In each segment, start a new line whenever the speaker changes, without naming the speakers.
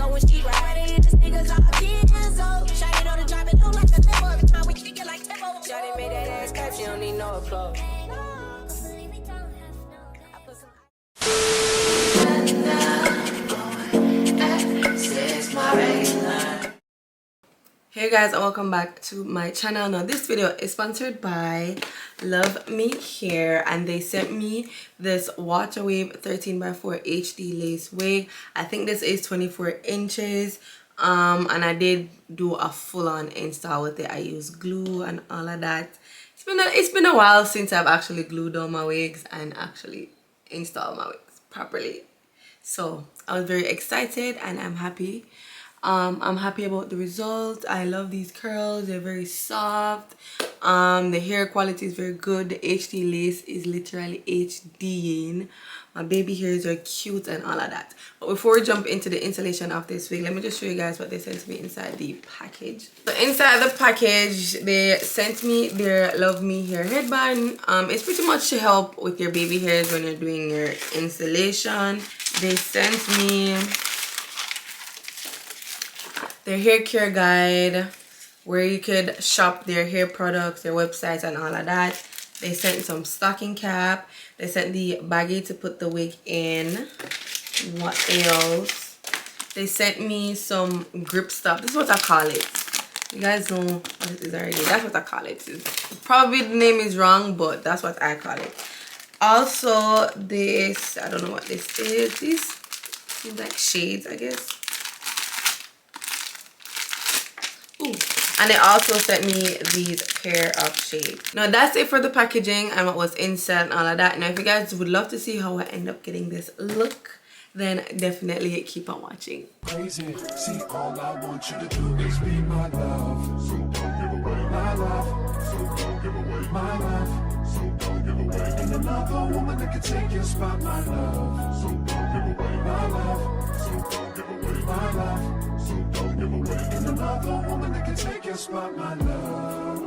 So when she ready, this nigga's all years old. Shawty know the drive it look like a demo. Every time we kick it like tempo. Shawty made that ass clap, she don't need no applause.
Hey guys, and welcome back to my channel. Now this video is sponsored by Luvme hair, and they sent me this water wave 13x4 HD lace wig. I think this is 24 inches, and I did do a full-on install with it. I used glue and all of that. It's been a while since I've actually glued on my wigs and actually installed my wigs properly, so I was very excited and I'm happy. I'm happy about the results. I love these curls. They're very soft. The hair quality is very good. The HD lace is literally HDing. My baby hairs are cute and all of that. But before we jump into the installation of this wig, let me just show you guys what they sent me inside the package. So inside the package, they sent me their Luvme hair headband. It's pretty much to help with your baby hairs when you're doing your installation. They sent me their hair care guide where you could shop their hair products, their websites and all of that. They sent some stocking cap. They sent the baggie to put the wig in. What else? They sent me some grip stuff. This is what I call it. You guys know what it is already. That's what I call it. Probably the name is wrong, but that's what I call it. Also this, I don't know what this is. These seems like shades, I guess. Ooh. And they also sent me these pair of shades. Now that's it for the packaging and what was inside and all of that. Now if you guys would love to see how I end up getting this look, then definitely keep on watching.
Crazy. See, all I want you to do is be my love. So don't give away my love. So don't give away my love. So don't give away. And another woman that can take your spot, my love. So don't give away my love. So don't give away my love. So don't give away. And another woman that can take your spot, my love.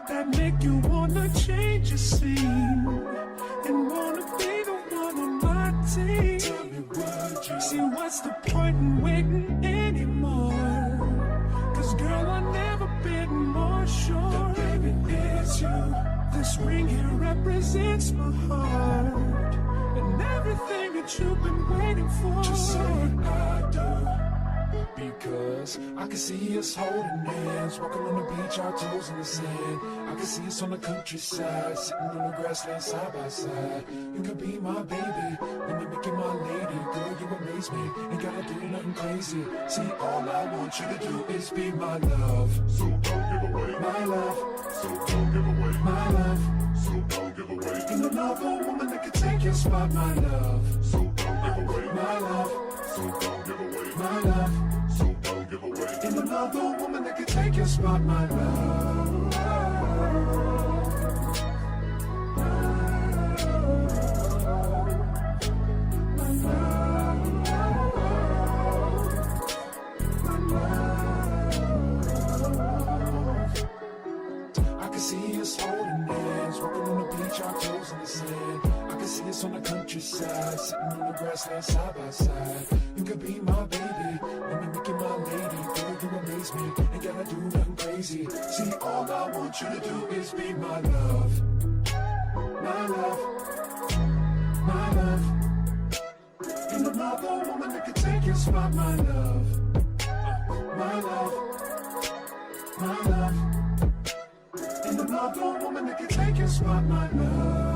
That make you wanna change your scene and wanna be the one on my team. Tell me what you see, what's the point in waiting anymore? Cause girl, I've never been more sure that baby it's you. This ring here represents my heart and everything that you've been waiting for. Just say I do. Because I can see us holding hands, walking on the beach, our toes in the sand. I can see us on the countryside, sitting on the grassland side by side. You could be my baby, let me make you my lady. Girl, you amaze me, ain't gotta do nothing crazy. See, all I want you to do is be my love. So don't give away my love. So don't give away my love. So don't give away. And another woman that can take your spot, my love. So don't give away my love. So don't give away my love. So don't give away. And another woman that can take your spot, my love. My love. I can see us holding hands, walking on the beach, our toes in the sand. I can see us on the countryside, sitting on the grassland side by side. You could be my baby, let me make you my lady. Girl, you amaze me, ain't gotta do nothing crazy. See, all I want you to do is be my love. My love. My love. And another woman that can take your spot, my love. My love. My love. And another woman that can take your spot, my love.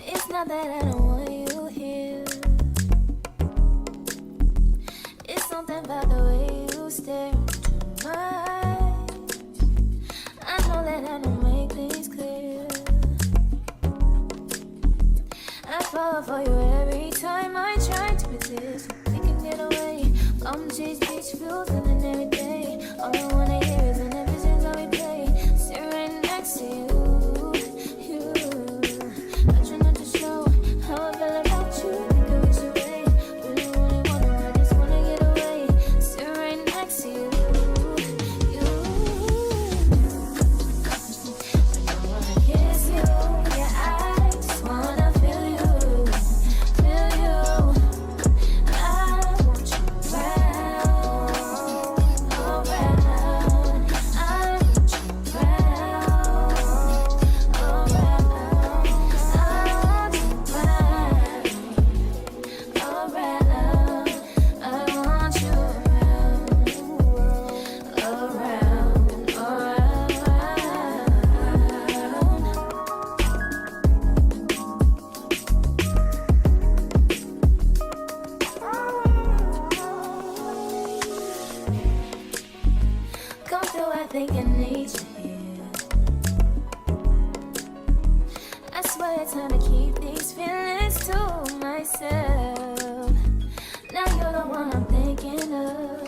It's not that I don't want you here. Palm trees, beach views, living every day. All I wanna hear is when the visions all replay. Sit right next to you. I try not to show how I feel about you. Think I wish away. Really wanna, I just wanna get away. Sit right next to you. I don't wanna kiss you. Yeah, I just wanna feel you. Feel you. I want you around, around. I want you around, around. I want you around, around. I want you around, come through, I think I need you here. I swear it's time to keep these feelings to myself. Now you're the one I'm thinking of.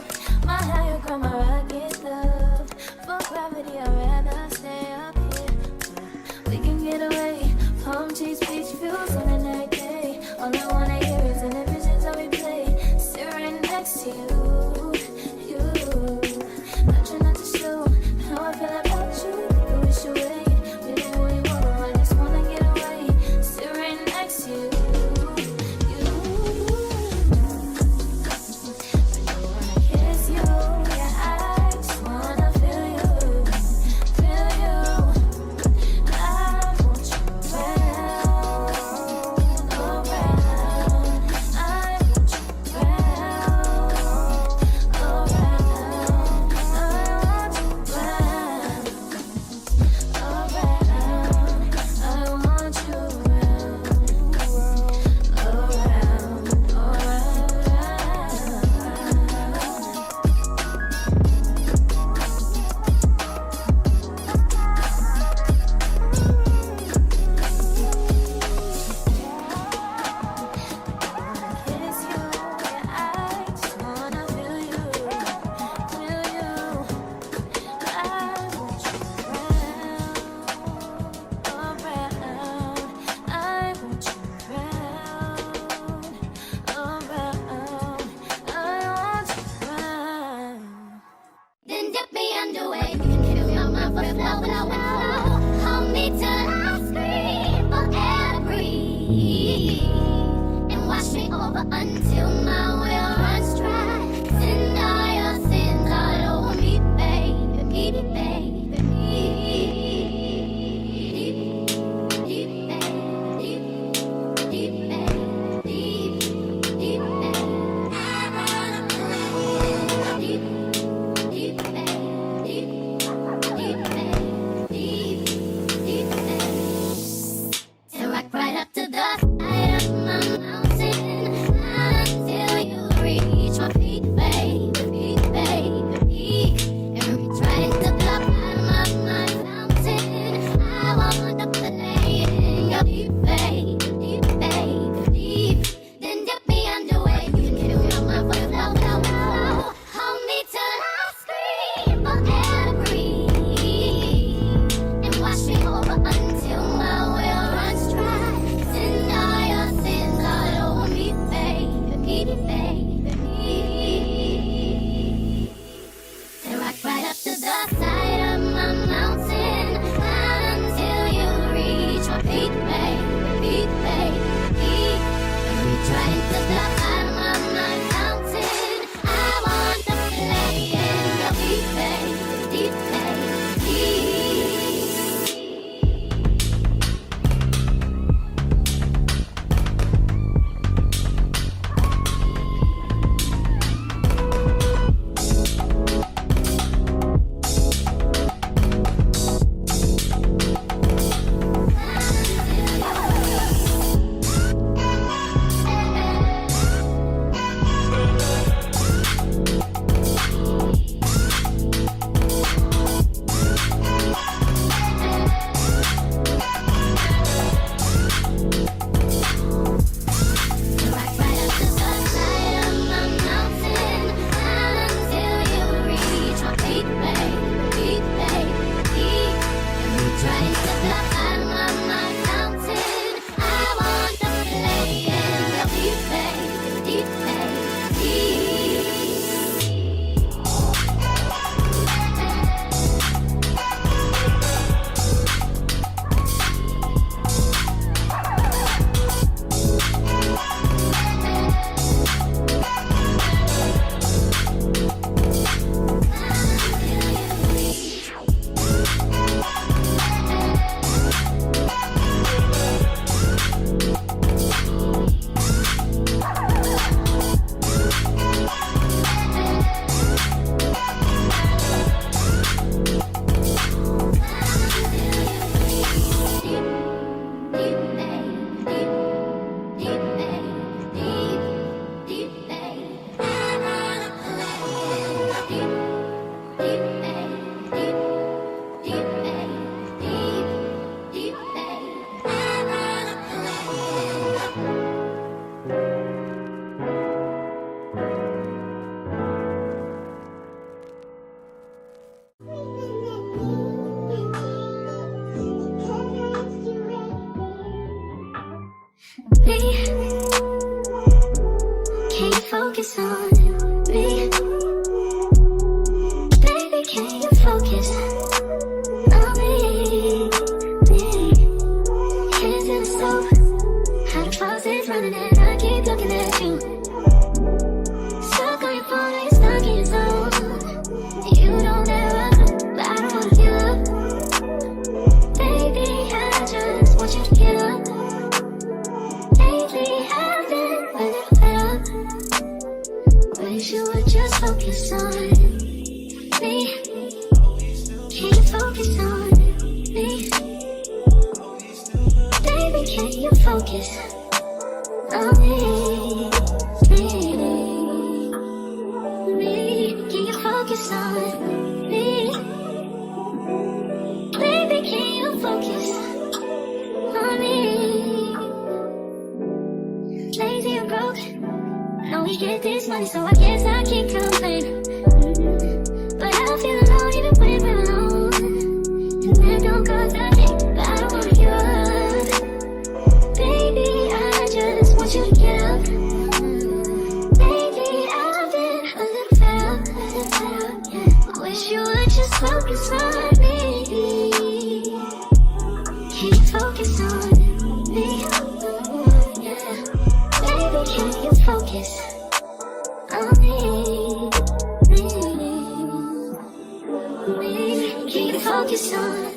My higher ground, my rocket love. For gravity, I'd rather stay up here. We can get away. Palm trees, beach views on a night day. All I wanna hear is in the visions I replay. Sit right next to you. I try not to show how I feel about you. Think I wish away. Really wanna, I just wanna get away. Sit right next to you. I don't wanna kiss you. Yeah, I just wanna feel you. Feel you. I want you around, around. I want you around, around. I want you around, around. I want you around, kiss you. Yeah, I just wanna feel you, feel you. I want you around, around. I want you around, around. I want you around.
Then dip me underway. You can feel my breath flow, flow, flow. Hold me till I scream for air to breathe. And wash me over until my will runs dry. Send all your sins all over me, baby, baby, baby. Deep, deep, deep, deep, deep, deep, deep, I wanna deep. Deep, deep, deep, deep, deep, focus on me? Baby, can you focus on me? Hands in the stove, how the faucet's running and I keep looking at you. Stuck on your phone, like stuck in your zone. You don't ever, but I don't wanna give up. Baby, I just want you to get up. Lately I've been a little fed up. Wish you would just focus on me. Can you focus on me? Baby, can you focus on me? Can you focus on me? Baby, can you focus on me? Lazy and broke, know we get this money, so I guess I can't complain. But I feel alone even when we're alone. And that don't cause a thing, but I don't wanna give up. Baby, I just want you to get up. Lately I've been a little fed up, yeah. I wish you would just focus on me. Can you focus on me? Yeah. Baby, can you focus on me? Can you focus on me?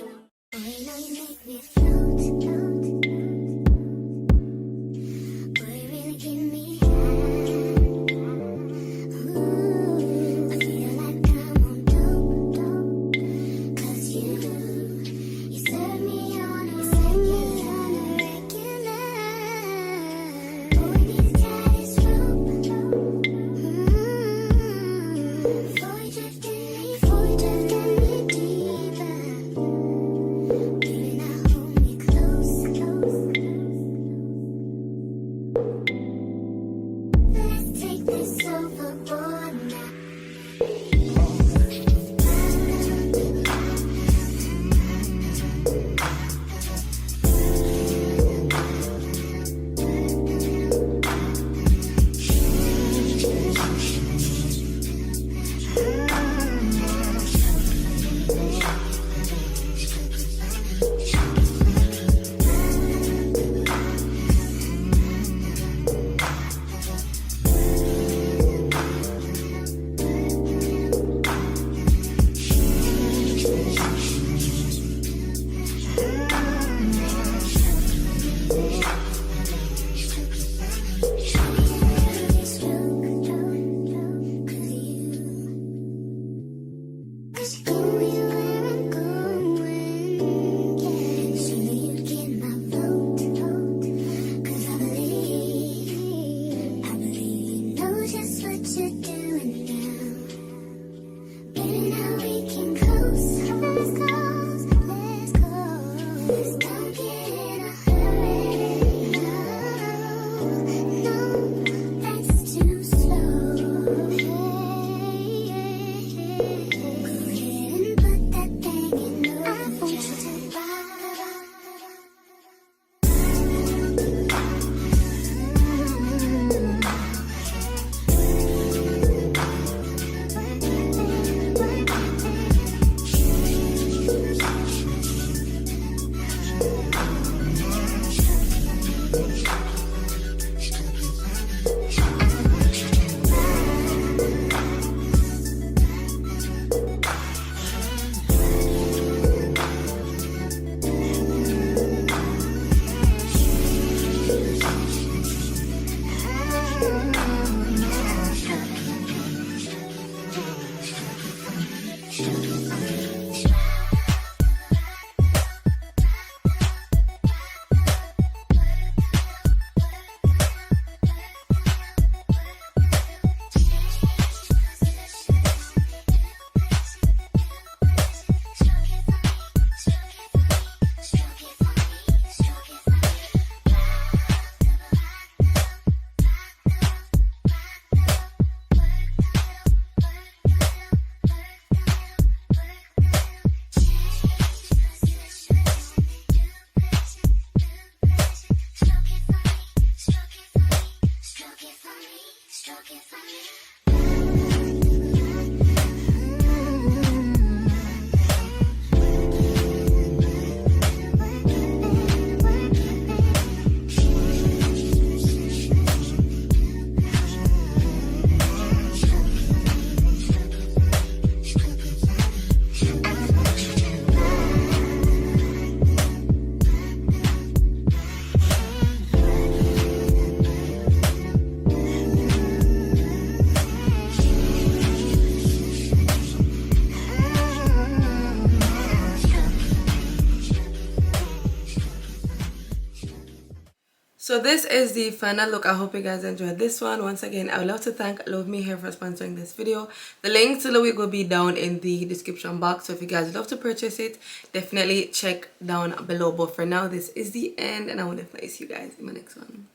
So this is the final look. I hope you guys enjoyed this one. Once again, I would love to thank Luvme here for sponsoring this video. The link to the wig will be down in the description box, so if you guys would love to purchase it, definitely check down below. But for now, this is the end, and I will definitely see you guys in my next one.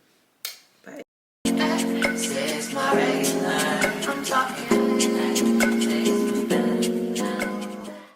Bye.